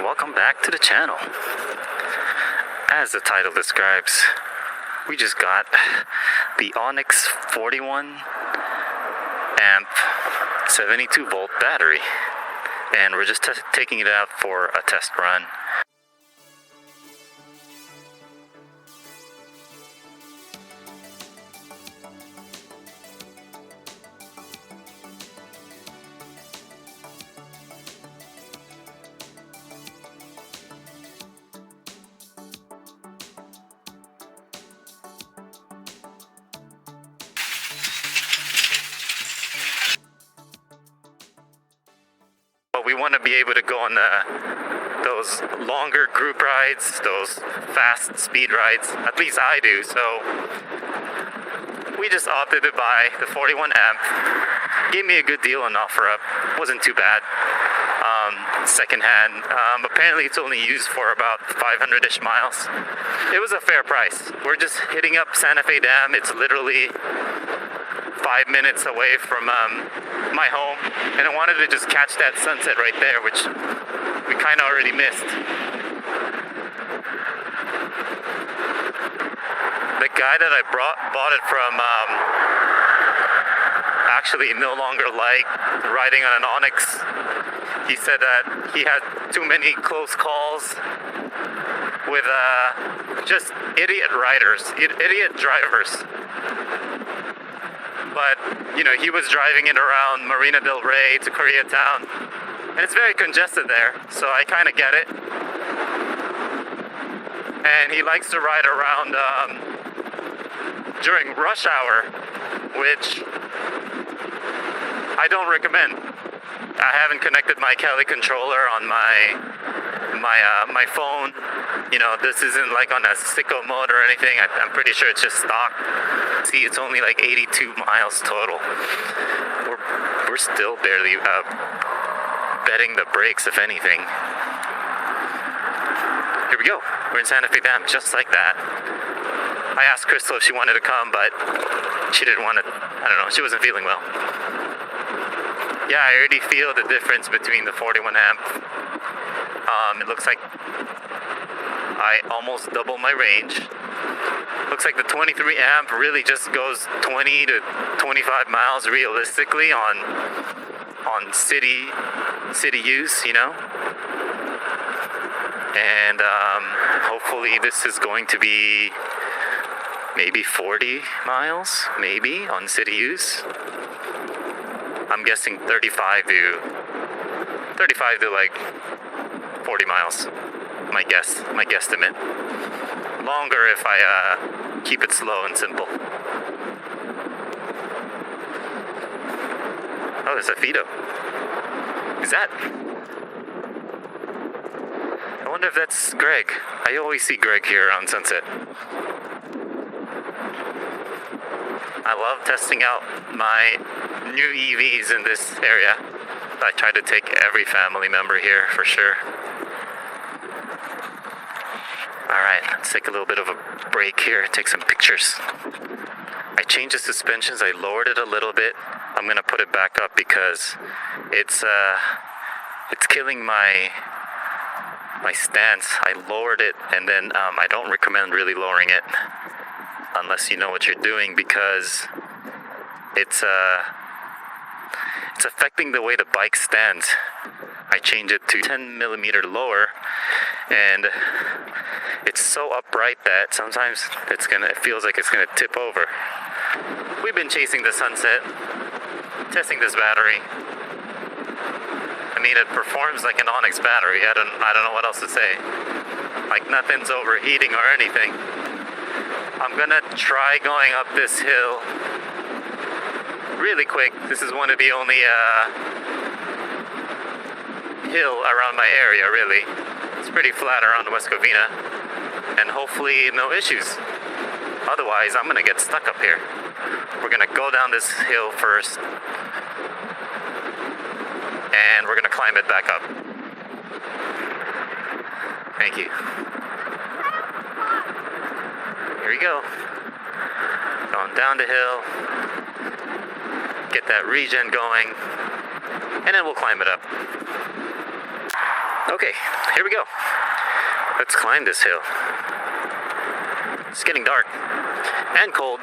welcome back to the channel. As the title describes, we just got the Onyx 41 amp 72 volt battery, and we're just taking it out for a test run. We want to be able to go on those longer group rides, those fast speed rides. At least I do. So we just opted to buy the 41 amp. Gave me a good deal on OfferUp. Wasn't too bad. Secondhand. Apparently it's only used for about 500-ish miles. It was a fair price. We're just hitting up Santa Fe Dam. It's literally 5 minutes away from my home, and I wanted to just catch that sunset right there, which we kind of already missed. The guy that I bought it from actually no longer liked riding on an Onyx. He said that he had too many close calls with just idiot riders, idiot drivers. But, you know, he was driving it around Marina del Rey to Koreatown, and it's very congested there, so I kind of get it. And he likes to ride around during rush hour, which I don't recommend. I haven't connected my Kelly controller on my phone. You know, this isn't like on a sicko mode or anything. I'm pretty sure it's just stock. See, it's only like 82 miles total. We're still barely betting the brakes, if anything. Here we go. We're in Santa Fe Dam, just like that. I asked Crystal if she wanted to come, but she didn't want to. I don't know. She wasn't feeling well. Yeah, I already feel the difference between the 41 amp. It looks like I almost double my range. Looks like the 23 amp really just goes 20 to 25 miles realistically on city use, you know. And hopefully this is going to be maybe 40 miles, maybe on city use. I'm guessing 35 to like 40 miles. My guesstimate. Longer if I keep it slow and simple. Oh, there's a Fido. Who's that? I wonder if that's Greg. I always see Greg here around sunset. I love testing out my new EVs in this area. I try to take every family member here for sure. Alright, let's take a little bit of a break here, take some pictures. I changed the suspensions, I lowered it a little bit. I'm going to put it back up because it's killing my stance. I lowered it, and then I don't recommend really lowering it unless you know what you're doing, because it's affecting the way the bike stands. I changed it to 10 millimeter lower, and it's so upright that sometimes it feels like it's gonna tip over. We've been chasing the sunset, testing this battery. I mean, it performs like an Onyx battery. I don't know what else to say. Like, nothing's overheating or anything. I'm gonna try going up this hill really quick. This is one of the only hill around my area, really. It's pretty flat around West Covina, and hopefully no issues. Otherwise, I'm gonna get stuck up here. We're gonna go down this hill first, and we're gonna climb it back up. Thank you. Here we go. Going down the hill. Get that regen going, and then we'll climb it up. Okay, here we go. Let's climb this hill. It's getting dark and cold.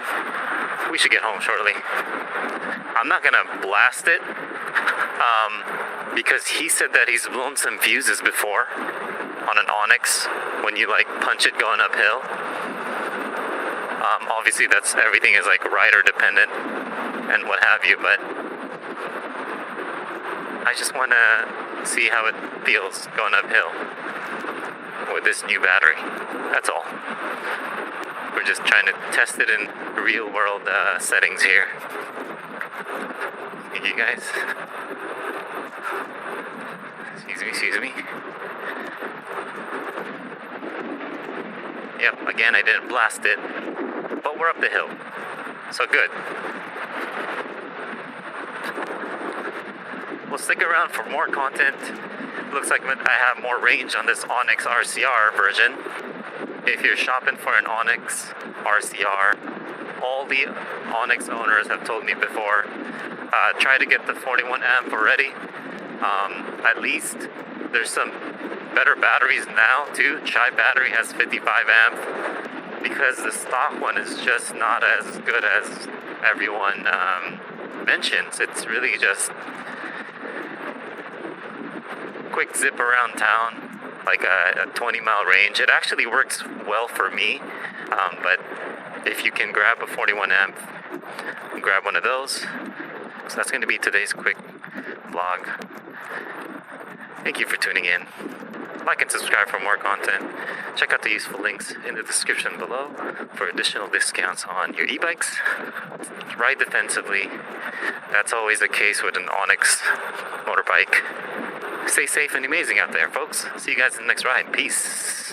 We should get home shortly. I'm not gonna blast it because he said that he's blown some fuses before on an Onyx when you like punch it going uphill. Obviously that's everything is like rider dependent and what have you, but I just want to see how it feels going uphill with this new battery. That's all. We're just trying to test it in real world settings here. You guys? Excuse me. Yep, again I didn't blast it, but we're up the hill, so good. We'll stick around for more content. Looks like I have more range on this Onyx RCR version. If you're shopping for an Onyx RCR, all the Onyx owners have told me before, try to get the 41 amp already. At least there's some better batteries now too. Chai battery has 55 amp because the stock one is just not as good as everyone mentions. It's really just quick zip around town, like a 20-mile range. It actually works well for me, but if you can grab a 41 amp, grab one of those. So that's going to be today's quick vlog. Thank you for tuning in. Like and subscribe for more content. Check out the useful links in the description below for additional discounts on your e-bikes. Ride defensively. That's always the case with an Onyx motorbike. Stay safe and amazing out there, folks. See you guys in the next ride. Peace.